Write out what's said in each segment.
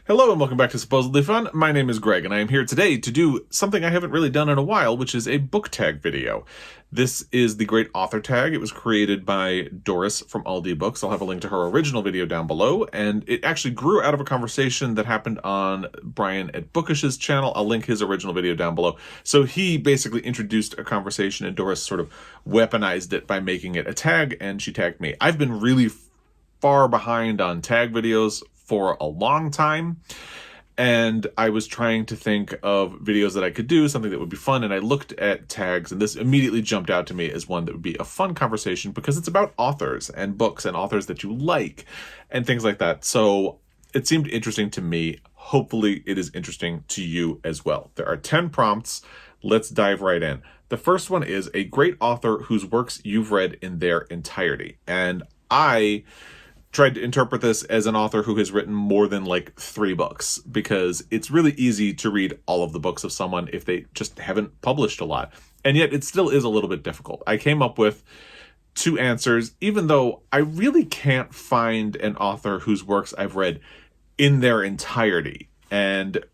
Hello and welcome back to Supposedly Fun. My name is Greg and I am here today to do something I haven't really done in a while, which is a book tag video. This is the Great Author Tag. It was created by Doris from Aldi Books. I'll have a link to her original video down below, and it actually grew out of a conversation that happened on Brian at Bookish's channel. I'll link his original video down below. So he basically introduced a conversation and Doris sort of weaponized it by making it a tag, and she tagged me. I've been really far behind on tag videos for a long time, and I was trying to think of videos that I could do, something that would be fun, and I looked at tags, and this immediately jumped out to me as one that would be a fun conversation because it's about authors and books and authors that you like and things like that. So it seemed interesting to me. Hopefully it is interesting to you as well. There are 10 prompts. Let's dive right in. The first one is a great author whose works you've read in their entirety. And I tried to interpret this as an author who has written more than like 3 books, because it's really easy to read all of the books of someone if they just haven't published a lot. And yet it still is a little bit difficult. I came up with 2 answers, even though I really can't find an author whose works I've read in their entirety. And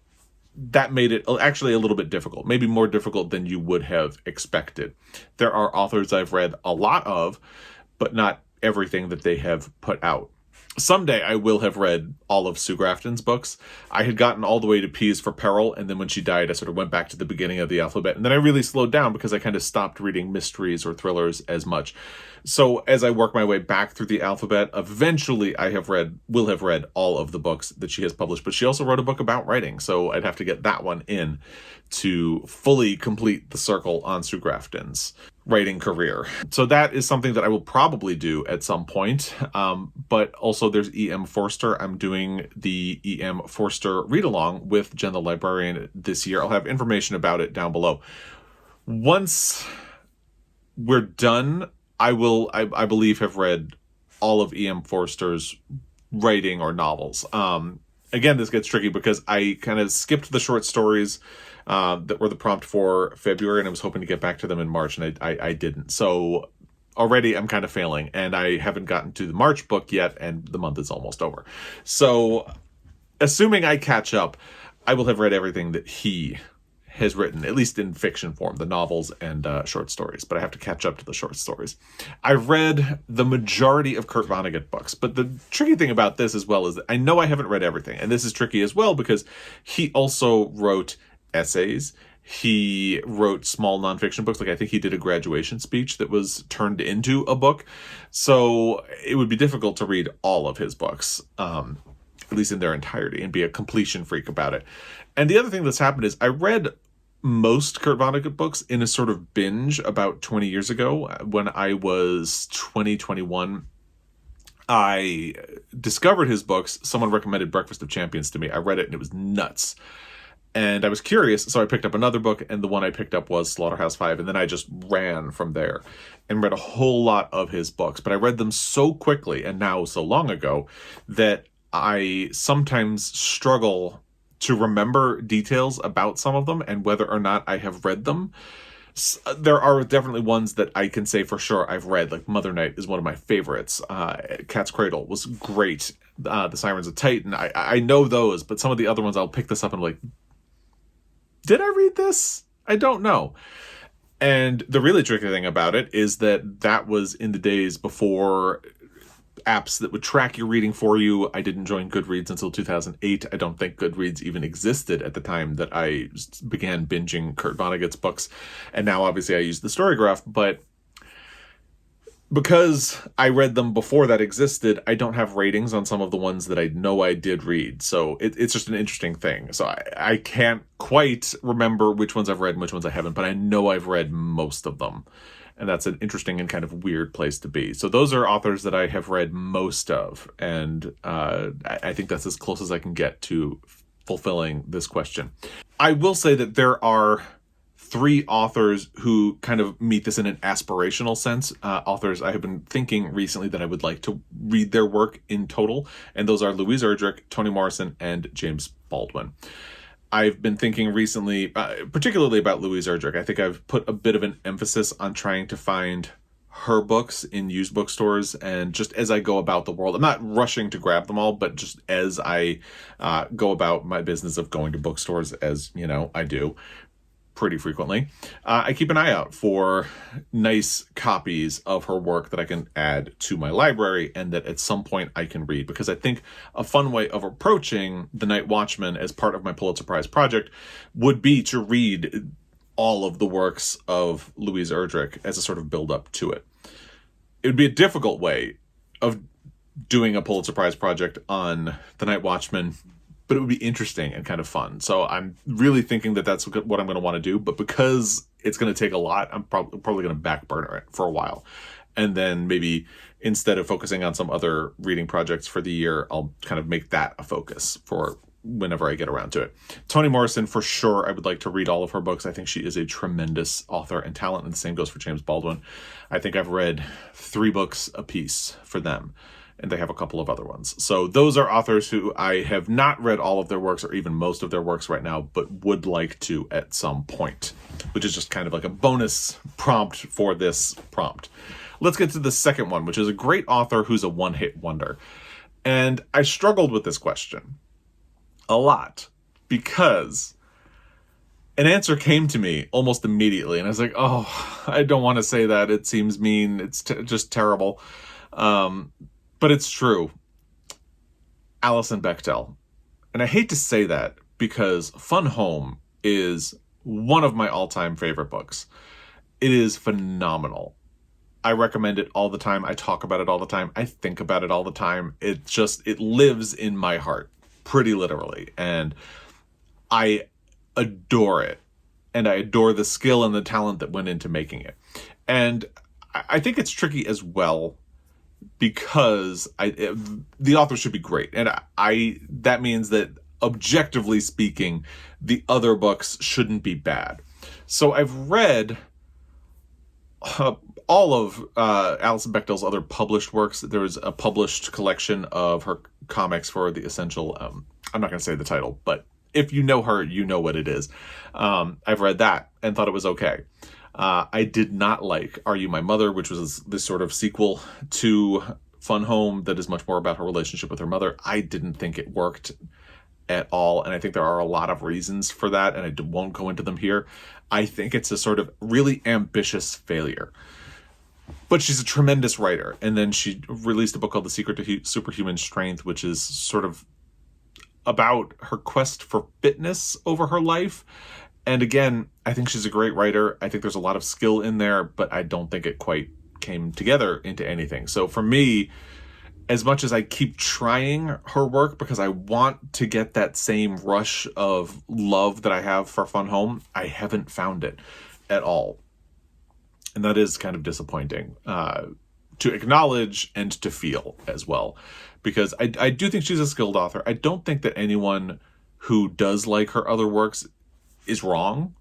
that made it actually a little bit difficult, maybe more difficult than you would have expected. There are authors I've read a lot of, but not everything that they have put out. Someday I will have read all of Sue Grafton's books. I had gotten all the way to P's for Peril, and then when she died, I sort of went back to the beginning of the alphabet, and then I really slowed down because I kind of stopped reading mysteries or thrillers as much. So as I work my way back through the alphabet, eventually will have read all of the books that she has published, but she also wrote a book about writing, so I'd have to get that one in to fully complete the circle on Sue Grafton's writing career. So that is something that I will probably do at some point. But also there's E.M. Forster. I'm doing the E.M. Forster read-along with Jen the Librarian this year. I'll have information about it down below. Once we're done, I believe have read all of E.M. Forster's writing or novels. Again, this gets tricky because I kind of skipped the short stories that were the prompt for February, and I was hoping to get back to them in March, and I didn't. So already I'm kind of failing, and I haven't gotten to the March book yet, and the month is almost over. So assuming I catch up, I will have read everything that he has written, at least in fiction form, the novels and short stories, but I have to catch up to the short stories. I've read the majority of Kurt Vonnegut books, but the tricky thing about this as well is that I know I haven't read everything, and this is tricky as well because he also wrote essays. He wrote small nonfiction books. Like I think he did a graduation speech that was turned into a book. So it would be difficult to read all of his books, at least in their entirety, and be a completion freak about it. And the other thing that's happened is I read most Kurt Vonnegut books in a sort of binge about 20 years ago. When I was 21, I discovered his books. Someone recommended Breakfast of Champions to me. I read it and it was nuts. And I was curious, so I picked up another book, and the one I picked up was Slaughterhouse-Five, and then I just ran from there and read a whole lot of his books. But I read them so quickly and now so long ago that I sometimes struggle to remember details about some of them and whether or not I have read them. There are definitely ones that I can say for sure I've read, like Mother Night is one of my favorites. Cat's Cradle was great. The Sirens of Titan, I know those, but some of the other ones I'll pick this up and like, did I read this? I don't know. And the really tricky thing about it is that was in the days before apps that would track your reading for you. I didn't join Goodreads until 2008. I don't think Goodreads even existed at the time that I began binging Kurt Vonnegut's books. And now obviously I use the Storygraph, but because I read them before that existed, I don't have ratings on some of the ones that I know I did read. So it's just an interesting thing. So I can't quite remember which ones I've read and which ones I haven't, but I know I've read most of them. And that's an interesting and kind of weird place to be. So those are authors that I have read most of. And I think that's as close as I can get to fulfilling this question. I will say that there are 3 authors who kind of meet this in an aspirational sense. Authors I have been thinking recently that I would like to read their work in total. And those are Louise Erdrich, Toni Morrison, and James Baldwin. I've been thinking recently, particularly about Louise Erdrich. I think I've put a bit of an emphasis on trying to find her books in used bookstores, and just as I go about the world, I'm not rushing to grab them all, but just as I go about my business of going to bookstores, as I do pretty frequently, I keep an eye out for nice copies of her work that I can add to my library and that at some point I can read. Because I think a fun way of approaching The Night Watchman as part of my Pulitzer Prize project would be to read all of the works of Louise Erdrich as a sort of build-up to it. It would be a difficult way of doing a Pulitzer Prize project on The Night Watchman, but it would be interesting and kind of fun. So I'm really thinking that that's what I'm going to want to do. But because it's going to take a lot, I'm probably going to back burner it for a while. And then maybe instead of focusing on some other reading projects for the year, I'll kind of make that a focus for whenever I get around to it. Toni Morrison, for sure, I would like to read all of her books. I think she is a tremendous author and talent, and the same goes for James Baldwin. I think I've read 3 books apiece for them, and they have a couple of other ones. So those are authors who I have not read all of their works or even most of their works right now, but would like to at some point, which is just kind of like a bonus prompt for this prompt. Let's get to the second one, which is a great author who's a one-hit wonder. And I struggled with this question a lot because an answer came to me almost immediately, and I was like, oh, I don't want to say that. It seems mean. It's just terrible. But it's true. Alison Bechdel. And I hate to say that because Fun Home is one of my all-time favorite books. It is phenomenal. I recommend it all the time. I talk about it all the time. I think about it all the time. It lives in my heart, pretty literally. And I adore it. And I adore the skill and the talent that went into making it. And I think it's tricky as well, because the author should be great. And that means that objectively speaking, the other books shouldn't be bad. So I've read all of Alison Bechdel's other published works. There's a published collection of her comics for the Essential. I'm not going to say the title, but if you know her, you know what it is. I've read that and thought it was okay. I did not like Are You My Mother, which was this sort of sequel to Fun Home that is much more about her relationship with her mother. I didn't think it worked at all, and I think there are a lot of reasons for that, and I won't go into them here. I think it's a sort of really ambitious failure. But she's a tremendous writer, and then she released a book called The Secret to Superhuman Strength, which is sort of about her quest for fitness over her life. And again, I think she's a great writer. I think there's a lot of skill in there, but I don't think it quite came together into anything. So for me, as much as I keep trying her work because I want to get that same rush of love that I have for Fun Home, I haven't found it at all. And that is kind of disappointing to acknowledge and to feel as well, because I do think she's a skilled author. I don't think that anyone who does like her other works is wrong.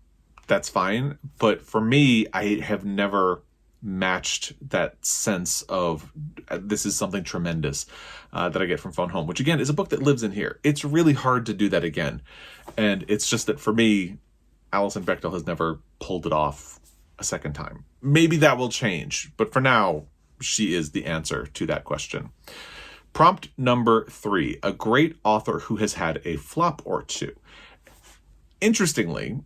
That's fine. But for me, I have never matched that sense of this is something tremendous that I get from Fun Home, which again is a book that lives in here. It's really hard to do that again. And it's just that for me, Alison Bechdel has never pulled it off a second time. Maybe that will change, but for now, she is the answer to that question. Prompt number 3, a great author who has had a flop or two. Interestingly,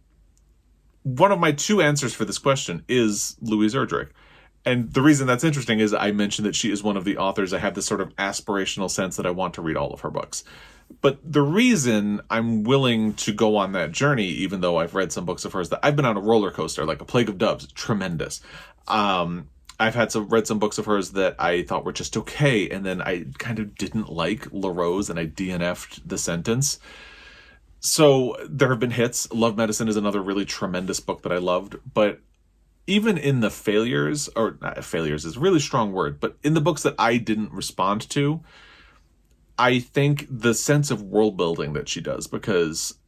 one of my 2 answers for this question is Louise Erdrich. And the reason that's interesting is I mentioned that she is one of the authors. I have this sort of aspirational sense that I want to read all of her books. But the reason I'm willing to go on that journey, even though I've read some books of hers, that I've been on a roller coaster, like A Plague of Doves, tremendous. I've read some books of hers that I thought were just okay, and then I kind of didn't like La Rose, and I DNF'd The Sentence. So there have been hits. Love Medicine is another really tremendous book that I loved. But even in the failures, or not failures is a really strong word, but in the books that I didn't respond to, I think the sense of world building that she does, because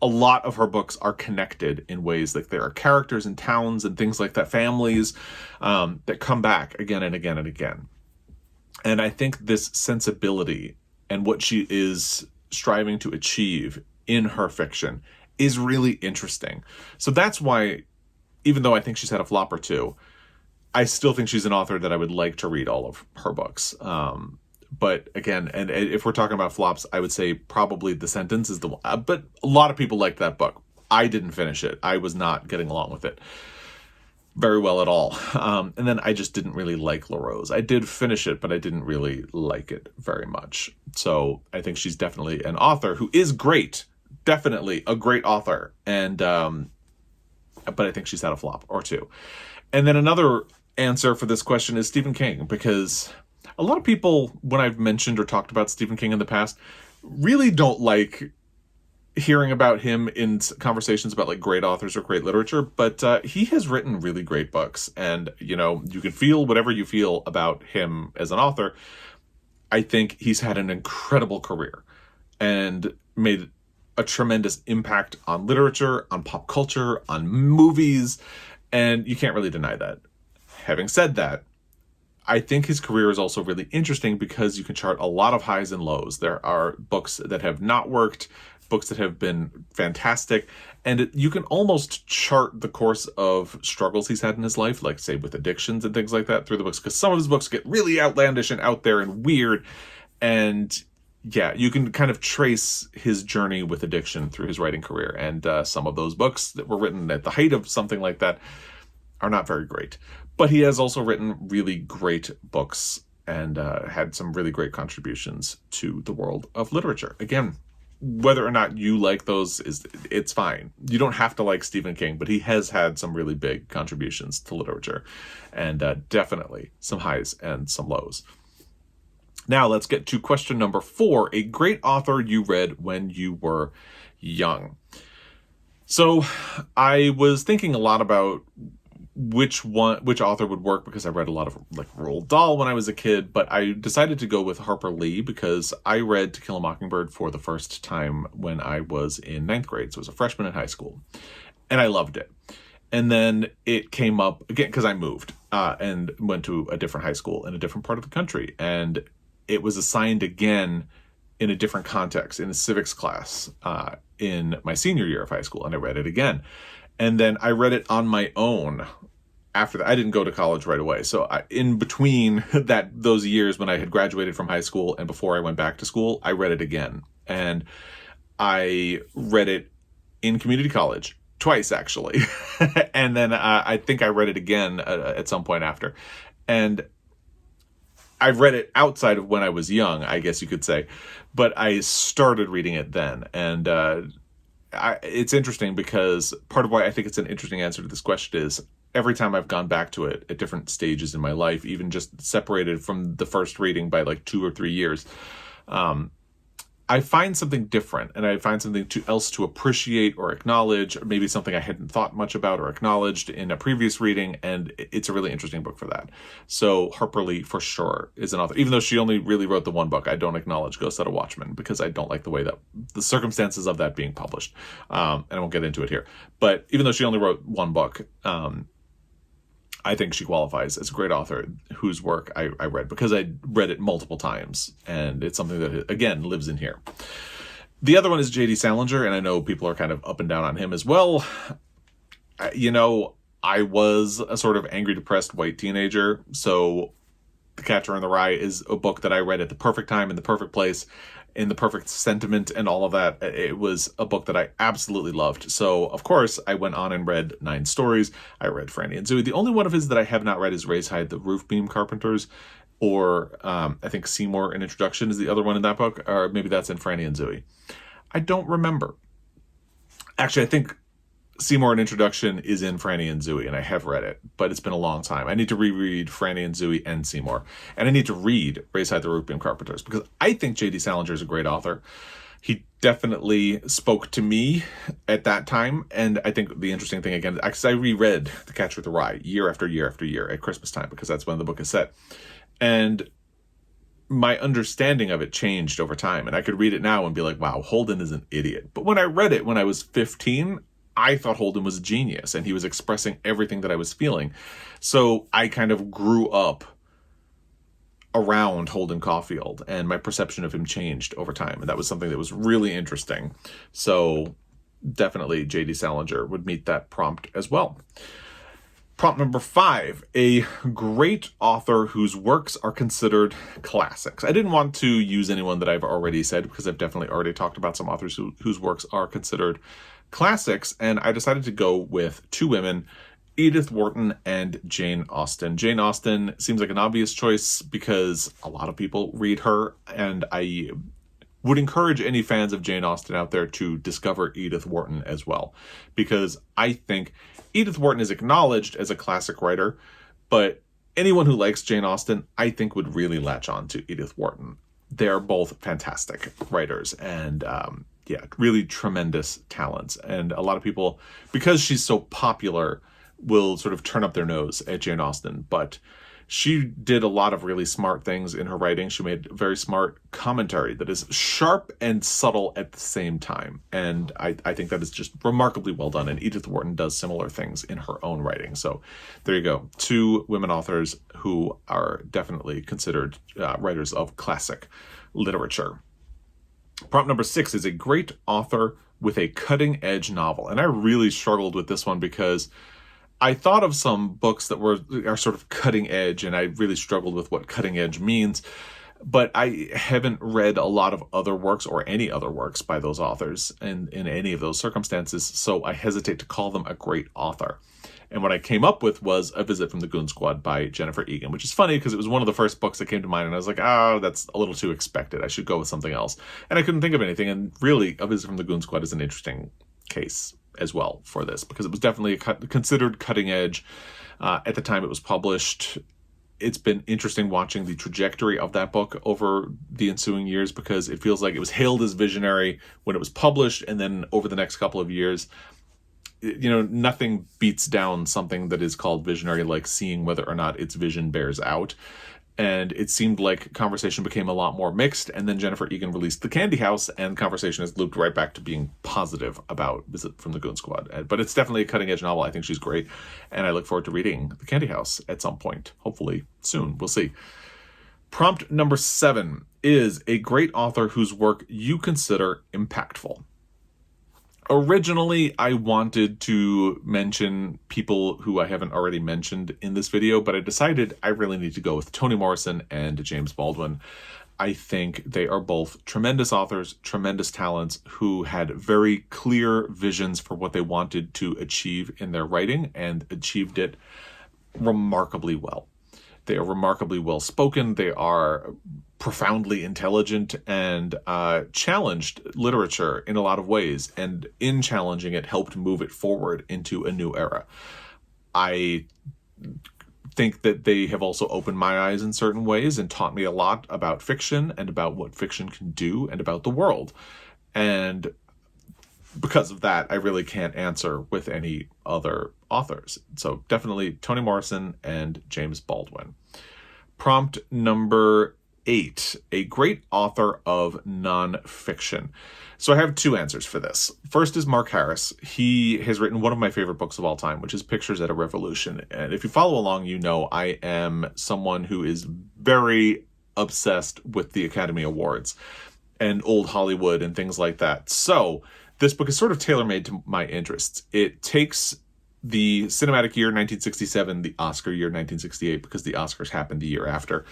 a lot of her books are connected in ways like there are characters and towns and things like that, families that come back again and again and again. And I think this sensibility and what she is striving to achieve in her fiction is really interesting. So that's why, even though I think she's had a flop or two, I still think she's an author that I would like to read all of her books. But again, and if we're talking about flops, I would say probably The Sentence is the one. But a lot of people liked that book. I didn't finish it. I was not getting along with it very well at all. And then I just didn't really like La Rose. I did finish it, but I didn't really like it very much. So I think she's definitely an author who is great. Definitely a great author. And but I think she's had a flop or two. And then another answer for this question is Stephen King, because a lot of people, when I've mentioned or talked about Stephen King in the past, really don't like hearing about him in conversations about like great authors or great literature, but he has written really great books, and you can feel whatever you feel about him as an author. I think he's had an incredible career and made a tremendous impact on literature, on pop culture, on movies, and you can't really deny that. Having said that, I think his career is also really interesting because you can chart a lot of highs and lows. There are books that have not worked, books that have been fantastic, and you can almost chart the course of struggles he's had in his life, like say with addictions and things like that, through the books, because some of his books get really outlandish and out there and weird, and yeah, you can kind of trace his journey with addiction through his writing career, and some of those books that were written at the height of something like that are not very great. But he has also written really great books and had some really great contributions to the world of literature. Again, whether or not you like those, it's fine. You don't have to like Stephen King, but he has had some really big contributions to literature, and definitely some highs and some lows. Now let's get to question number 4, a great author you read when you were young. So I was thinking a lot about which author would work, because I read a lot of like Roald Dahl when I was a kid, but I decided to go with Harper Lee because I read To Kill a Mockingbird for the first time when I was in 9th grade. So I was a freshman in high school, and I loved it. And then it came up again because I moved and went to a different high school in a different part of the country, and it was assigned again in a different context, in a civics class in my senior year of high school, and I read it again. And then I read it on my own after that. I didn't go to college right away. So in between those years when I had graduated from high school and before I went back to school, I read it again. And I read it in community college twice, actually. And then I think I read it again at some point after. And I've read it outside of when I was young, I guess you could say. But I started reading it then. And it's interesting because part of why I think it's an interesting answer to this question is every time I've gone back to it at different stages in my life, even just separated from the first reading by like 2 or 3 years, I find something different, and I find something else to appreciate or acknowledge, or maybe something I hadn't thought much about or acknowledged in a previous reading, and it's a really interesting book for that. So Harper Lee, for sure, is an author. Even though she only really wrote the one book, I don't acknowledge Ghost Out of Watchmen, because I don't like the way that the circumstances of that being published. And I won't get into it here. But even though she only wrote one book, I think she qualifies as a great author whose work I read, because I read it multiple times, and it's something that, again, lives in here. The other one is J.D. Salinger, and I know people are kind of up and down on him as well. I was a sort of angry, depressed white teenager, so The Catcher in the Rye is a book that I read at the perfect time, in the perfect place, in the perfect sentiment and all of that. It was a book that I absolutely loved. So, of course, I went on and read 9 stories. I read Franny and Zooey. The only one of his that I have not read is Raise Hide the Roof Beam Carpenters, or I think Seymour, an Introduction is the other one in that book, or maybe that's in Franny and Zooey. I don't remember. Actually, I think Seymour, an Introduction is in Franny and Zooey, and I have read it, but it's been a long time. I need to reread Franny and Zooey and Seymour, and I need to read Raise Hide the Roof Beam Carpenters, because I think J.D. Salinger is a great author. He definitely spoke to me at that time, and I think the interesting thing, again, because I reread The Catcher in the Rye year after year after year at Christmas time, because that's when the book is set, and my understanding of it changed over time, and I could read it now and be like, wow, Holden is an idiot. But when I read it when I was 15, I thought Holden was a genius, and he was expressing everything that I was feeling. So I kind of grew up around Holden Caulfield, and my perception of him changed over time, and that was something that was really interesting. So definitely J.D. Salinger would meet that prompt as well. Prompt number 5, a great author whose works are considered classics. I didn't want to use anyone that I've already said because I've definitely already talked about some authors whose works are considered classics, and I decided to go with two women, Edith Wharton and Jane Austen. Jane Austen seems like an obvious choice because a lot of people read her, and I would encourage any fans of Jane Austen out there to discover Edith Wharton as well, because I think Edith Wharton is acknowledged as a classic writer, but anyone who likes Jane Austen, I think, would really latch on to Edith Wharton. They're both fantastic writers and, really tremendous talents. And a lot of people, because she's so popular, will sort of turn up their nose at Jane Austen, but she did a lot of really smart things in her writing. She made very smart commentary that is sharp and subtle at the same time. And I think that is just remarkably well done. And Edith Wharton does similar things in her own writing. So there you go. Two women authors who are definitely considered writers of classic literature. Prompt number 6 is a great author with a cutting-edge novel. And I really struggled with this one because I thought of some books that are sort of cutting edge, and I really struggled with what cutting edge means. But I haven't read a lot of other works or any other works by those authors in any of those circumstances, so I hesitate to call them a great author. And what I came up with was A Visit from the Goon Squad by Jennifer Egan, which is funny because it was one of the first books that came to mind, and I was like, that's a little too expected. I should go with something else. And I couldn't think of anything, and really, A Visit from the Goon Squad is an interesting case as well for this, because it was definitely considered cutting edge at the time it was published. It's been interesting watching the trajectory of that book over the ensuing years, because it feels like it was hailed as visionary when it was published, and then over the next couple of years, nothing beats down something that is called visionary, like seeing whether or not its vision bears out. And it seemed like conversation became a lot more mixed, and then Jennifer Egan released The Candy House, and conversation has looped right back to being positive about Visit from the Goon Squad. But it's definitely a cutting-edge novel. I think she's great, and I look forward to reading The Candy House at some point, hopefully soon. We'll see. Prompt number 7 is a great author whose work you consider impactful. Originally, I wanted to mention people who I haven't already mentioned in this video, but I decided I really need to go with Toni Morrison and James Baldwin. I think they are both tremendous authors, tremendous talents who had very clear visions for what they wanted to achieve in their writing and achieved it remarkably well. They are remarkably well spoken. They are profoundly intelligent and challenged literature in a lot of ways. And in challenging it, helped move it forward into a new era. I think that they have also opened my eyes in certain ways and taught me a lot about fiction and about what fiction can do and about the world. And because of that, I really can't answer with any other authors. So definitely Toni Morrison and James Baldwin. Prompt number 8, a great author of nonfiction. So I have two answers for this. First is Mark Harris. He has written one of my favorite books of all time, which is Pictures at a Revolution. And if you follow along, you know I am someone who is very obsessed with the Academy Awards and old Hollywood and things like that. So this book is sort of tailor-made to my interests. It takes the cinematic year 1967, the Oscar year 1968, because the Oscars happened the year after,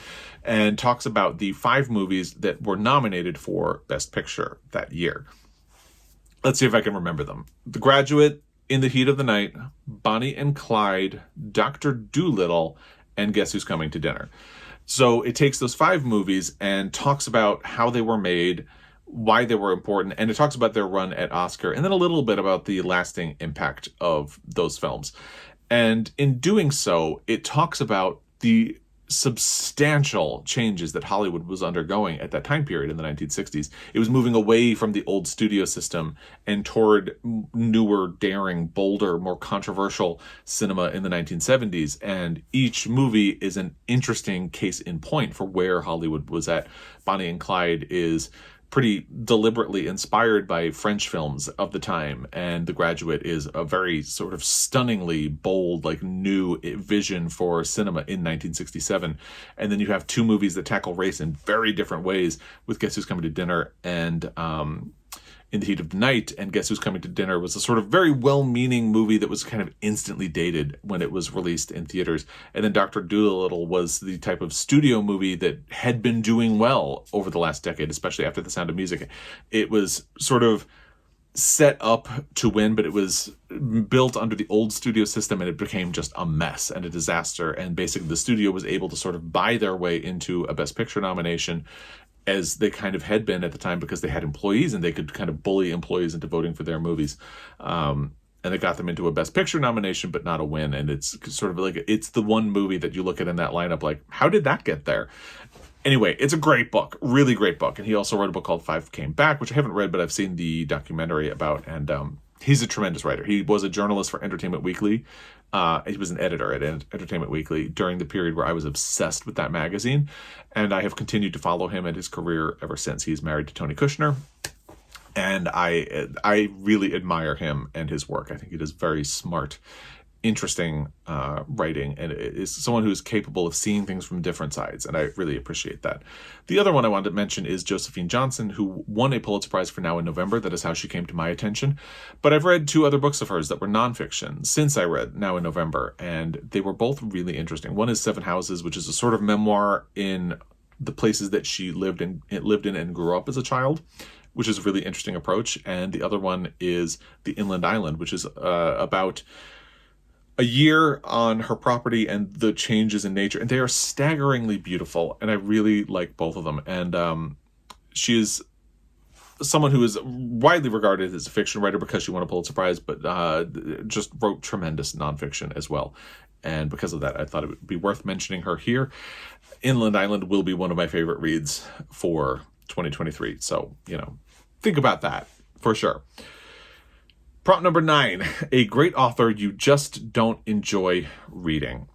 and talks about the 5 movies that were nominated for Best Picture that year. Let's see if I can remember them. The Graduate, In the Heat of the Night, Bonnie and Clyde, Dr. Dolittle, and Guess Who's Coming to Dinner. So it takes those 5 movies and talks about how they were made, why they were important, and it talks about their run at Oscar, and then a little bit about the lasting impact of those films. And in doing so, it talks about the substantial changes that Hollywood was undergoing at that time period in the 1960s. It was moving away from the old studio system and toward newer, daring, bolder, more controversial cinema in the 1970s. And each movie is an interesting case in point for where Hollywood was at. Bonnie and Clyde is pretty deliberately inspired by French films of the time, and The Graduate is a very sort of stunningly bold, like new vision for cinema in 1967. And then you have 2 movies that tackle race in very different ways with Guess Who's Coming to Dinner and In the Heat of the Night and Guess Who's Coming to Dinner was a sort of very well-meaning movie that was kind of instantly dated when it was released in theaters. And then Dr. Dolittle was the type of studio movie that had been doing well over the last decade, especially after The Sound of Music. It was sort of set up to win, but it was built under the old studio system, and it became just a mess and a disaster. And basically the studio was able to sort of buy their way into a Best Picture nomination, as they kind of had been at the time, because they had employees and they could kind of bully employees into voting for their movies. And it got them into a Best Picture nomination, but not a win. And it's sort of like, it's the one movie that you look at in that lineup like, how did that get there? Anyway, it's a great book, really great book. And he also wrote a book called Five Came Back, which I haven't read, but I've seen the documentary about. And he's a tremendous writer. He was a journalist for Entertainment Weekly. He was an editor at Entertainment Weekly during the period where I was obsessed with that magazine. And I have continued to follow him and his career ever since. He's married to Tony Kushner. And I really admire him and his work. I think he does very smart, interesting writing, and is someone who's capable of seeing things from different sides, and I really appreciate that. The other one I wanted to mention is Josephine Johnson, who won a Pulitzer Prize for Now in November. That is how she came to my attention. But I've read two other books of hers that were nonfiction since I read Now in November, and they were both really interesting. One is Seven Houses, which is a sort of memoir in the places that she lived in and grew up as a child, which is a really interesting approach. And the other one is The Inland Island, which is about a year on her property and the changes in nature. And they are staggeringly beautiful. And I really like both of them. And she is someone who is widely regarded as a fiction writer because she won a Pulitzer Prize, but just wrote tremendous nonfiction as well. And because of that, I thought it would be worth mentioning her here. Inland Island will be one of my favorite reads for 2023. So, think about that for sure. Prompt number 9, a great author you just don't enjoy reading.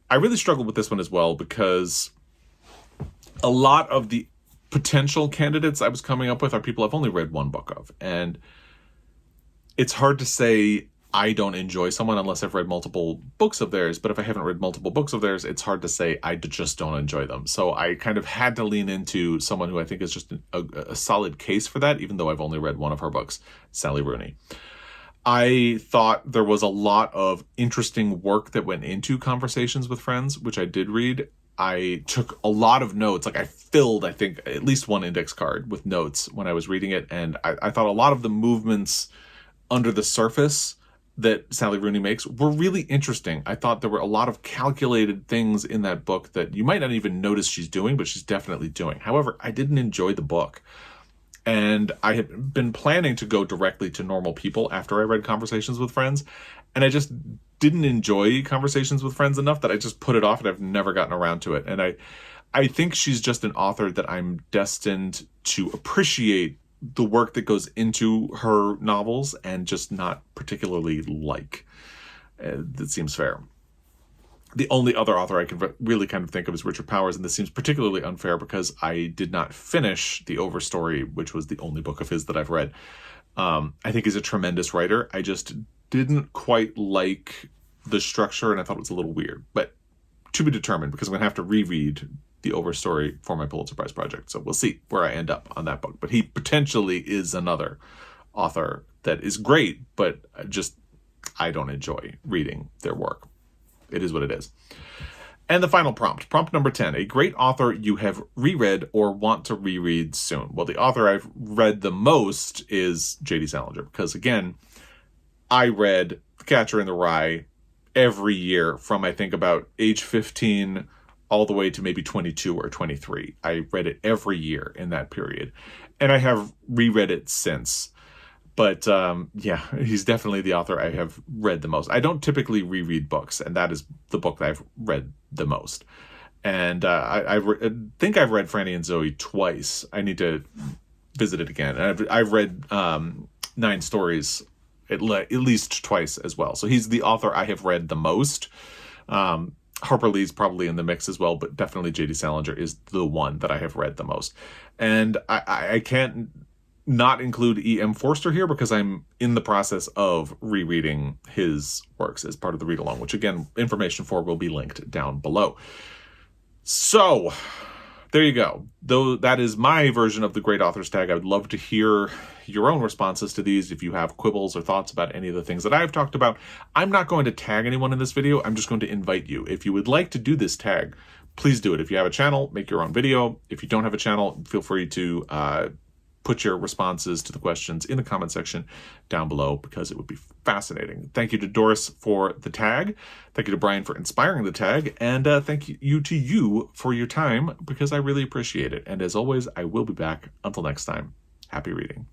I really struggled with this one as well because a lot of the potential candidates I was coming up with are people I've only read one book of. And it's hard to say I don't enjoy someone unless I've read multiple books of theirs. But if I haven't read multiple books of theirs, it's hard to say I just don't enjoy them. So I kind of had to lean into someone who I think is just a solid case for that, even though I've only read one of her books, Sally Rooney. I thought there was a lot of interesting work that went into Conversations with Friends, which I did read. I took a lot of notes. Like I filled, I think, at least one index card with notes when I was reading it. And I thought a lot of the movements under the surface that Sally Rooney makes were really interesting. I thought there were a lot of calculated things in that book that you might not even notice she's doing, but she's definitely doing. However, I didn't enjoy the book. And I had been planning to go directly to Normal People after I read Conversations with Friends. And I just didn't enjoy Conversations with Friends enough that I just put it off, and I've never gotten around to it. And I think she's just an author that I'm destined to appreciate the work that goes into her novels and just not particularly like. That seems fair. The only other author I can really kind of think of is Richard Powers, and this seems particularly unfair because I did not finish The Overstory, which was the only book of his that I've read. I think he's a tremendous writer. I just didn't quite like the structure, and I thought it was a little weird. But to be determined, because I'm going to have to reread The Overstory for my Pulitzer Prize project. So we'll see where I end up on that book. But he potentially is another author that is great, but just I don't enjoy reading their work. It is what it is. And the final prompt number 10, a great author you have reread or want to reread soon. Well, the author I've read the most is J.D. Salinger, because again, I read The Catcher in the Rye every year from I think about age 15 all the way to maybe 22 or 23. I read it every year in that period. And I have reread it since. But yeah, he's definitely the author I have read the most. I don't typically reread books, and that is the book that I've read the most. And I think I've read Franny and Zoe twice. I need to visit it again. And I've read 9 Stories at least twice as well. So he's the author I have read the most. Harper Lee's probably in the mix as well, but definitely J.D. Salinger is the one that I have read the most. And I can't not include E.M. Forster here because I'm in the process of rereading his works as part of the read-along, which again, information for will be linked down below. So there you go. Though that is my version of the Great Authors Tag. I would love to hear your own responses to these if you have quibbles or thoughts about any of the things that I've talked about. I'm not going to tag anyone in this video. I'm just going to invite you. If you would like to do this tag, please do it. If you have a channel, make your own video. If you don't have a channel, feel free to put your responses to the questions in the comment section down below, because it would be fascinating. Thank you to Doris for the tag. Thank you to Brian for inspiring the tag. And thank you to you for your time, because I really appreciate it. And as always, I will be back. Until next time, happy reading.